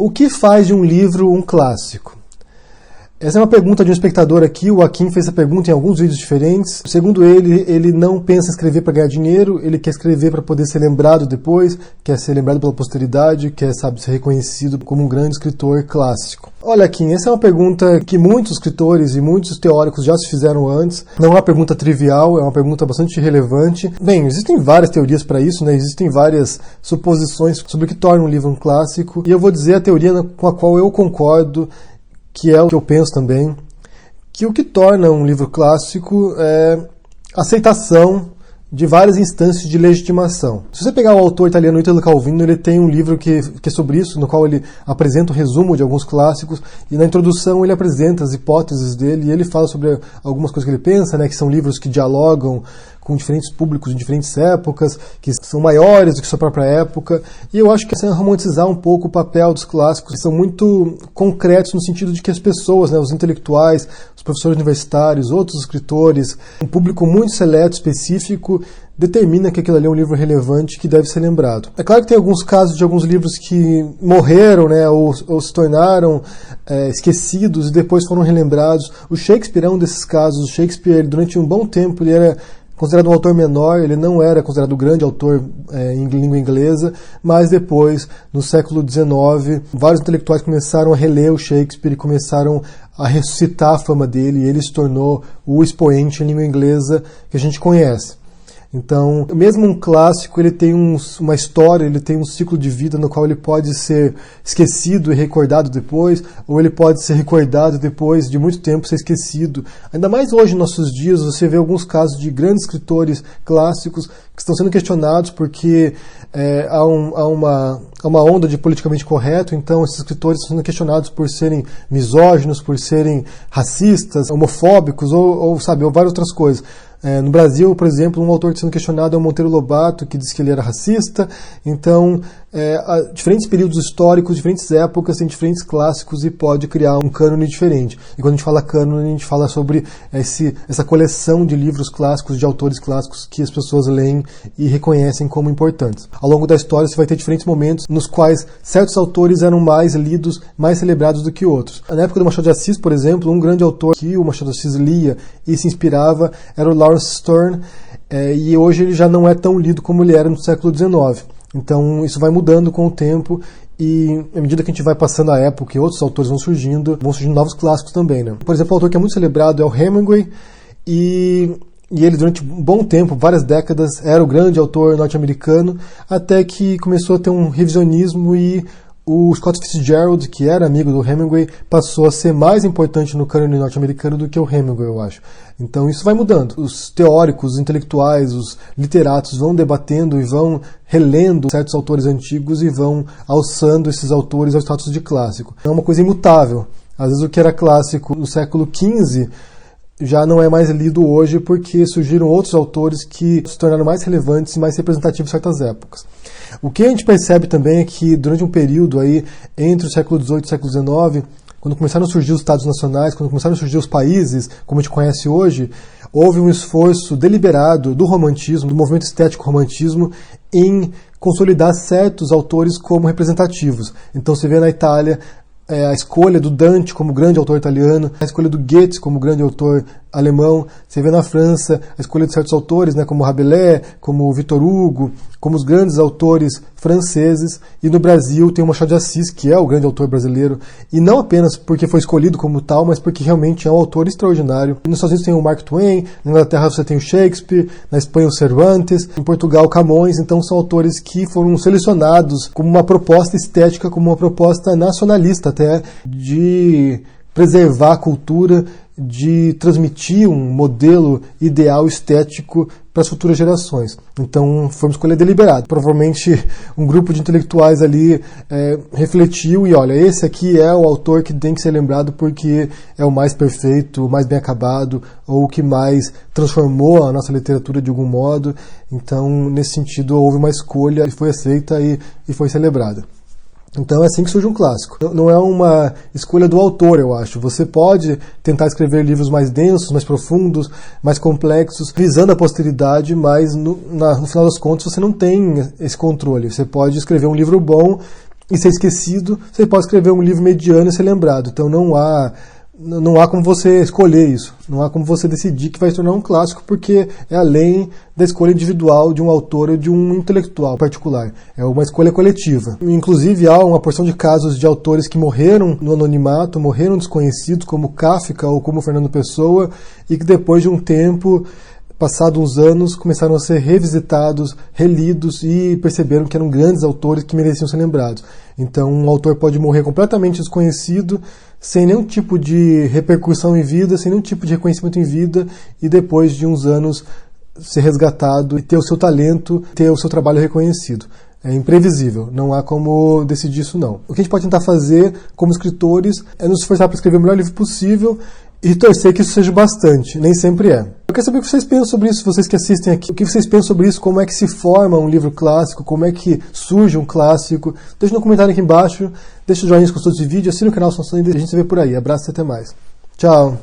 O que faz de um livro um clássico? Essa é uma pergunta de um espectador aqui, o Akin fez essa pergunta em alguns vídeos diferentes. Segundo ele não pensa em escrever para ganhar dinheiro, ele quer escrever para poder ser lembrado depois, quer ser lembrado pela posteridade, quer, ser reconhecido como um grande escritor clássico. Olha, Akin, essa é uma pergunta que muitos escritores e muitos teóricos já se fizeram antes. Não é uma pergunta trivial, é uma pergunta bastante relevante. Bem, existem várias teorias para isso, né? Existem várias suposições sobre o que torna um livro um clássico, e eu vou dizer a teoria com a qual eu concordo, que é o que eu penso também, que o que torna um livro clássico é a aceitação de várias instâncias de legitimação. Se você pegar o autor italiano Italo Calvino, ele tem um livro que é sobre isso, no qual ele apresenta um resumo de alguns clássicos, e na introdução ele apresenta as hipóteses dele, e ele fala sobre algumas coisas que ele pensa, né, que são livros que dialogam com diferentes públicos em diferentes épocas, que são maiores do que sua própria época, e eu acho que é romantizar um pouco o papel dos clássicos, que são muito concretos no sentido de que as pessoas, né, os intelectuais, os professores universitários, outros escritores, um público muito seleto, específico, determina que aquilo ali é um livro relevante que deve ser lembrado. É claro que tem alguns casos de alguns livros que morreram, né, ou se tornaram esquecidos e depois foram relembrados. O Shakespeare é um desses casos. O Shakespeare, durante um bom tempo, ele era considerado um autor menor, ele não era considerado um grande autor em língua inglesa, mas depois, no século XIX, vários intelectuais começaram a reler o Shakespeare e começaram a ressuscitar a fama dele, e ele se tornou o expoente em língua inglesa que a gente conhece. Então, mesmo um clássico, ele tem uma história, ele tem um ciclo de vida no qual ele pode ser esquecido e recordado depois, ou ele pode ser recordado depois de muito tempo ser esquecido. Ainda mais hoje, nos nossos dias, você vê alguns casos de grandes escritores clássicos que estão sendo questionados porque há uma onda de politicamente correto, então esses escritores estão sendo questionados por serem misóginos, por serem racistas, homofóbicos, ou várias outras coisas. No Brasil, por exemplo, um autor que está sendo questionado é o Monteiro Lobato, que diz que ele era racista. Então, diferentes períodos históricos, diferentes épocas, tem diferentes clássicos e pode criar um cânone diferente. E quando a gente fala cânone, a gente fala sobre essa coleção de livros clássicos, de autores clássicos que as pessoas leem e reconhecem como importantes. Ao longo da história, você vai ter diferentes momentos nos quais certos autores eram mais lidos, mais celebrados do que outros. Na época do Machado de Assis, por exemplo, um grande autor que o Machado de Assis lia e se inspirava era o Lawrence Sterne, e hoje ele já não é tão lido como ele era no século XIX. Então isso vai mudando com o tempo, e à medida que a gente vai passando a época e outros autores vão surgindo novos clássicos também, né? Por exemplo, um autor que é muito celebrado é o Hemingway, e ele durante um bom tempo, várias décadas, era o grande autor norte-americano, até que começou a ter um revisionismo e o Scott Fitzgerald, que era amigo do Hemingway, passou a ser mais importante no cânone norte-americano do que o Hemingway, eu acho. Então isso vai mudando. Os teóricos, os intelectuais, os literatos vão debatendo e vão relendo certos autores antigos e vão alçando esses autores ao status de clássico. É uma coisa imutável. Às vezes o que era clássico no século XV já não é mais lido hoje porque surgiram outros autores que se tornaram mais relevantes e mais representativos em certas épocas. O que a gente percebe também é que durante um período aí, entre o século XVIII e o século XIX, quando começaram a surgir os estados nacionais, quando começaram a surgir os países, como a gente conhece hoje, houve um esforço deliberado do romantismo, do movimento estético romantismo, em consolidar certos autores como representativos. Então você vê na Itália a escolha do Dante como grande autor italiano, a escolha do Goethe como grande autor alemão. Você vê na França a escolha de certos autores, né, como Rabelais, como Victor Hugo, como os grandes autores franceses, e no Brasil tem o Machado de Assis, que é o grande autor brasileiro, e não apenas porque foi escolhido como tal, mas porque realmente é um autor extraordinário. E nos Estados Unidos tem o Mark Twain, na Inglaterra você tem o Shakespeare, na Espanha o Cervantes, em Portugal Camões. Então são autores que foram selecionados como uma proposta estética, como uma proposta nacionalista até, de preservar a cultura, de transmitir um modelo ideal estético para as futuras gerações. Então foi uma escolha deliberada. Provavelmente um grupo de intelectuais ali refletiu e olha, esse aqui é o autor que tem que ser lembrado porque é o mais perfeito, o mais bem acabado, ou o que mais transformou a nossa literatura de algum modo. Então nesse sentido houve uma escolha e foi aceita e foi celebrada. Então é assim que surge um clássico. Não é uma escolha do autor, eu acho. Você pode tentar escrever livros mais densos, mais profundos, mais complexos, visando a posteridade, mas no final das contas você não tem esse controle. Você pode escrever um livro bom e ser esquecido, você pode escrever um livro mediano e ser lembrado. Então não há como você escolher isso, não há como você decidir que vai se tornar um clássico, porque é além da escolha individual de um autor ou de um intelectual particular. É uma escolha coletiva. Inclusive há uma porção de casos de autores que morreram no anonimato, morreram desconhecidos, como Kafka ou como Fernando Pessoa, e que depois de um tempo, passados uns anos, começaram a ser revisitados, relidos e perceberam que eram grandes autores que mereciam ser lembrados. Então um autor pode morrer completamente desconhecido, sem nenhum tipo de repercussão em vida, sem nenhum tipo de reconhecimento em vida, e depois de uns anos ser resgatado e ter o seu talento, ter o seu trabalho reconhecido. É imprevisível, não há como decidir isso não. O que a gente pode tentar fazer como escritores é nos esforçar para escrever o melhor livro possível e torcer que isso seja bastante. Nem sempre é. Eu quero saber o que vocês pensam sobre isso, vocês que assistem aqui. O que vocês pensam sobre isso, como é que se forma um livro clássico, como é que surge um clássico. Deixa no comentário aqui embaixo, deixa o joinha se gostou desse vídeo, assina o canal se não está ainda, a gente se vê por aí. Abraço e até mais. Tchau!